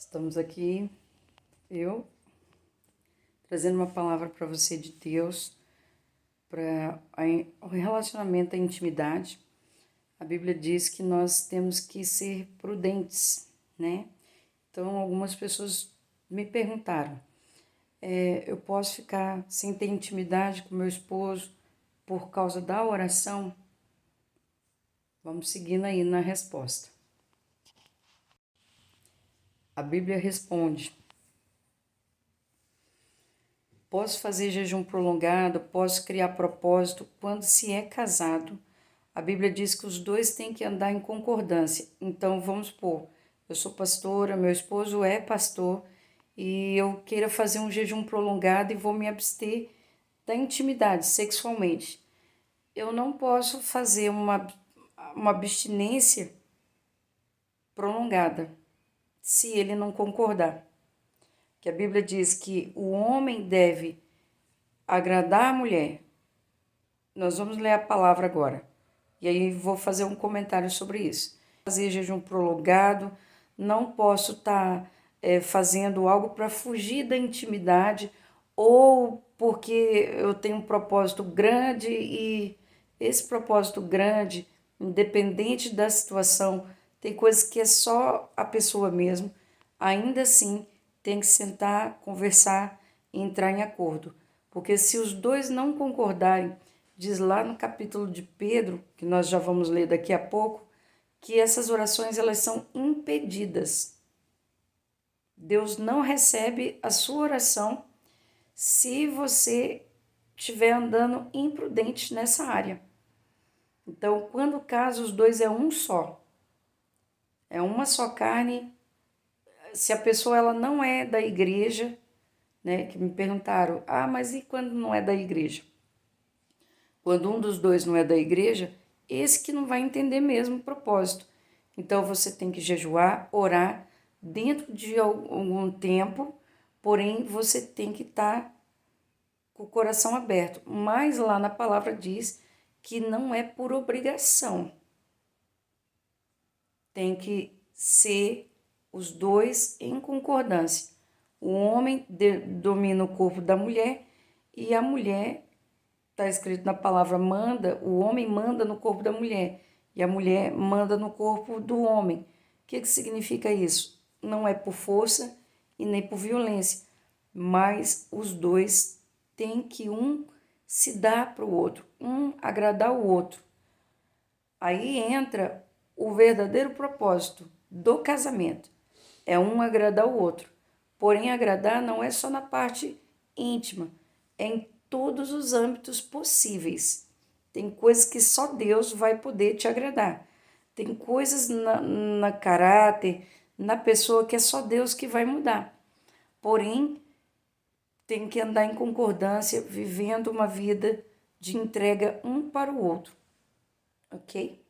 Estamos aqui, eu, trazendo uma palavra para você de Deus, para o relacionamento, a intimidade. A Bíblia diz que nós temos que ser prudentes, né? Então, algumas pessoas me perguntaram, eu posso ficar sem ter intimidade com meu esposo por causa da oração? Vamos seguindo aí na resposta. A Bíblia responde: posso fazer jejum prolongado, posso criar propósito quando se é casado. A Bíblia diz que os dois têm que andar em concordância. Então, vamos supor, eu sou pastora, meu esposo é pastor, e eu queira fazer um jejum prolongado e vou me abster da intimidade sexualmente. Eu não posso fazer uma abstinência prolongada se ele não concordar. Que a Bíblia diz que o homem deve agradar a mulher. Nós vamos ler a palavra agora. E aí vou fazer um comentário sobre isso. Fazer jejum prolongado, não posso estar fazendo algo para fugir da intimidade ou porque eu tenho um propósito grande e esse propósito grande, independente da situação, tem coisas que é só a pessoa mesmo, ainda assim tem que sentar, conversar e entrar em acordo. Porque se os dois não concordarem, diz lá no capítulo de Pedro, que nós já vamos ler daqui a pouco, que essas orações elas são impedidas. Deus não recebe a sua oração se você estiver andando imprudente nessa área. Então, quando casa, os dois é um só. É uma só carne. Se a pessoa ela não é da igreja, né, que me perguntaram, mas e quando não é da igreja? Quando um dos dois não é da igreja, esse que não vai entender mesmo o propósito. Então, você tem que jejuar, orar dentro de algum tempo, porém, você tem que estar com o coração aberto. Mas lá na palavra diz que não é por obrigação. Tem que ser os dois em concordância. O homem domina o corpo da mulher e a mulher, está escrito na palavra manda, o homem manda no corpo da mulher e a mulher manda no corpo do homem. O que significa isso? Não é por força e nem por violência, mas os dois têm que um se dar para o outro, um agradar o outro. Aí entra o verdadeiro propósito do casamento, é um agradar o outro. Porém, agradar não é só na parte íntima, é em todos os âmbitos possíveis. Tem coisas que só Deus vai poder te agradar. Tem coisas na caráter, na pessoa que é só Deus que vai mudar. Porém, tem que andar em concordância, vivendo uma vida de entrega um para o outro. Ok?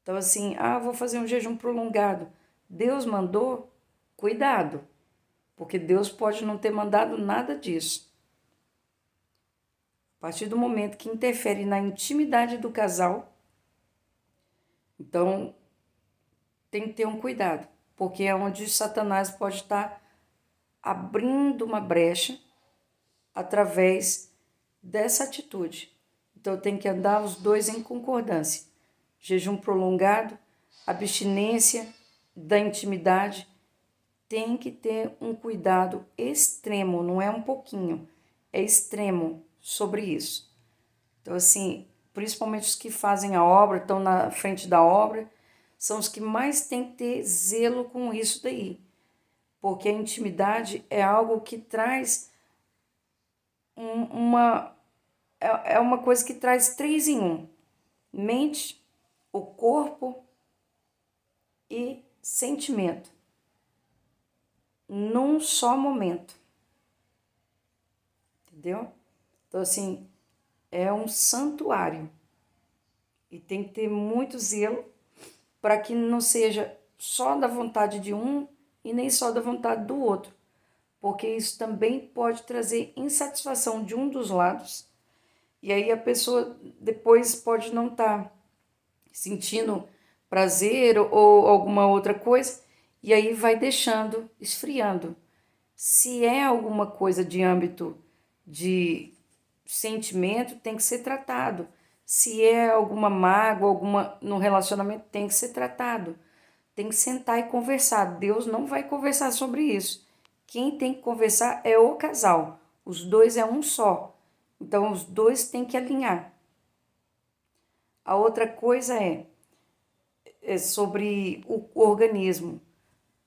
Então, assim, vou fazer um jejum prolongado. Deus mandou, cuidado, porque Deus pode não ter mandado nada disso. A partir do momento que interfere na intimidade do casal, então tem que ter um cuidado, porque é onde Satanás pode estar abrindo uma brecha através dessa atitude. Então tem que andar os dois em concordância. Jejum prolongado, abstinência da intimidade, tem que ter um cuidado extremo, não é um pouquinho, é extremo sobre isso. Então, assim, principalmente os que fazem a obra, estão na frente da obra, são os que mais têm que ter zelo com isso daí. Porque a intimidade é algo que traz uma coisa que traz 3 em 1. Mente, o corpo e sentimento. Num só momento. Entendeu? Então, assim, é um santuário. E tem que ter muito zelo para que não seja só da vontade de um e nem só da vontade do outro. Porque isso também pode trazer insatisfação de um dos lados. E aí a pessoa depois pode não estar sentindo prazer ou alguma outra coisa. E aí vai deixando, esfriando. Se é alguma coisa de âmbito de sentimento, tem que ser tratado. Se é alguma mágoa, alguma no relacionamento, tem que ser tratado. Tem que sentar e conversar. Deus não vai conversar sobre isso. Quem tem que conversar é o casal. Os dois é um só. Então, os dois têm que alinhar. A outra coisa é sobre o organismo.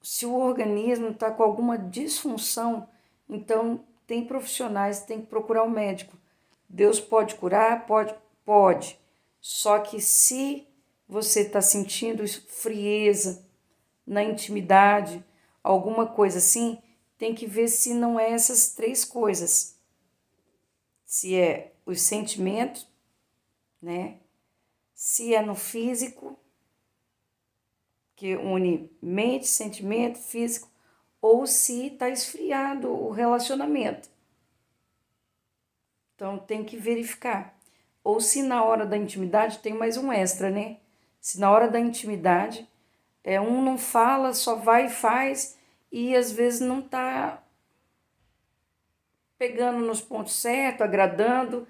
Se o organismo está com alguma disfunção, então tem profissionais, tem que procurar um médico. Deus pode curar? Pode. Só que se você está sentindo frieza na intimidade, alguma coisa assim, tem que ver se não é essas três coisas. Se é os sentimentos, né? Se é no físico, que une mente, sentimento, físico, ou se está esfriado o relacionamento. Então tem que verificar. Ou se na hora da intimidade tem mais um extra, né? Se na hora da intimidade um não fala, só vai e faz, e às vezes não está pegando nos pontos certos, agradando.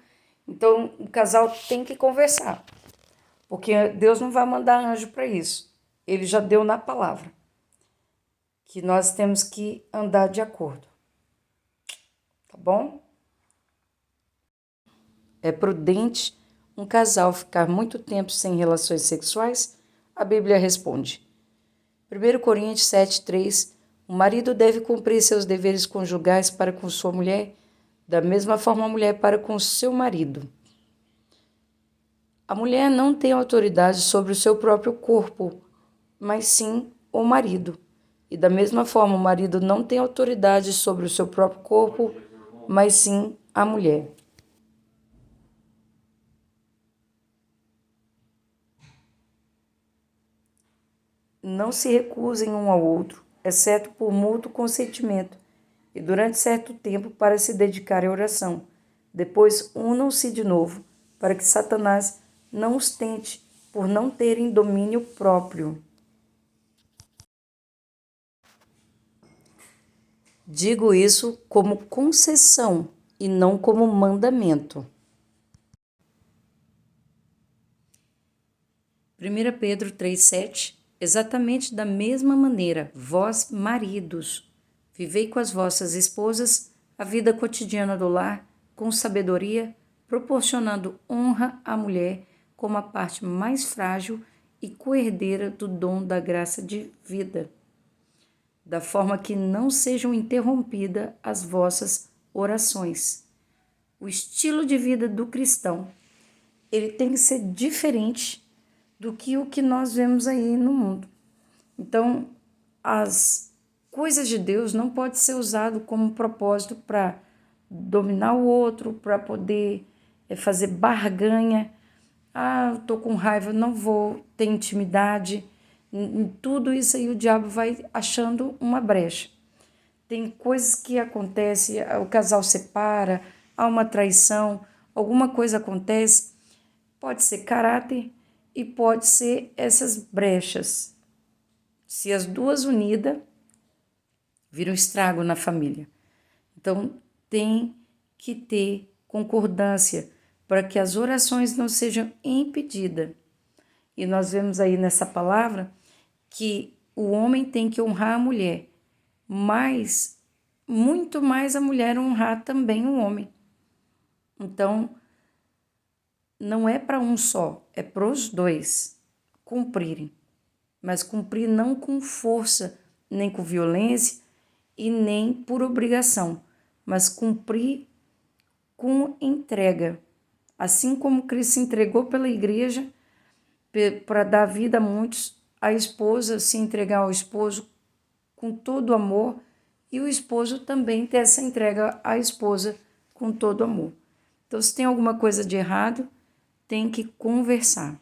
Então o casal tem que conversar, porque Deus não vai mandar anjo para isso. Ele já deu na palavra que nós temos que andar de acordo. Tá bom? É prudente um casal ficar muito tempo sem relações sexuais? A Bíblia responde. 1 Coríntios 7:3. O marido deve cumprir seus deveres conjugais para com sua mulher, da mesma forma a mulher para com seu marido. A mulher não tem autoridade sobre o seu próprio corpo, mas sim o marido. E da mesma forma o marido não tem autoridade sobre o seu próprio corpo, mas sim a mulher. Não se recusem um ao outro, exceto por mútuo consentimento, e durante certo tempo para se dedicar à oração. Depois unam-se de novo, para que Satanás não os tente por não terem domínio próprio. Digo isso como concessão e não como mandamento. 1 Pedro 3,7. Exatamente da mesma maneira, vós, maridos, vivei com as vossas esposas a vida cotidiana do lar, com sabedoria, proporcionando honra à mulher como a parte mais frágil e coerdeira do dom da graça de vida, da forma que não sejam interrompidas as vossas orações. O estilo de vida do cristão, ele tem que ser diferente do que o que nós vemos aí no mundo. Então, as coisas de Deus não podem ser usadas como propósito para dominar o outro, para poder fazer barganha. Eu tô com raiva, não vou ter intimidade. Em tudo isso aí o diabo vai achando uma brecha. Tem coisas que acontecem, o casal separa, há uma traição, alguma coisa acontece, pode ser caráter e pode ser essas brechas. Se as duas unidas, vira um estrago na família. Então, tem que ter concordância para que as orações não sejam impedidas. E nós vemos aí nessa palavra que o homem tem que honrar a mulher, mas muito mais a mulher honrar também o homem. Então, não é para um só, é para os dois cumprirem. Mas cumprir não com força, nem com violência e nem por obrigação, mas cumprir com entrega. Assim como Cristo se entregou pela igreja para dar vida a muitos, a esposa se entregar ao esposo com todo amor e o esposo também ter essa entrega à esposa com todo amor. Então, se tem alguma coisa de errado, tem que conversar.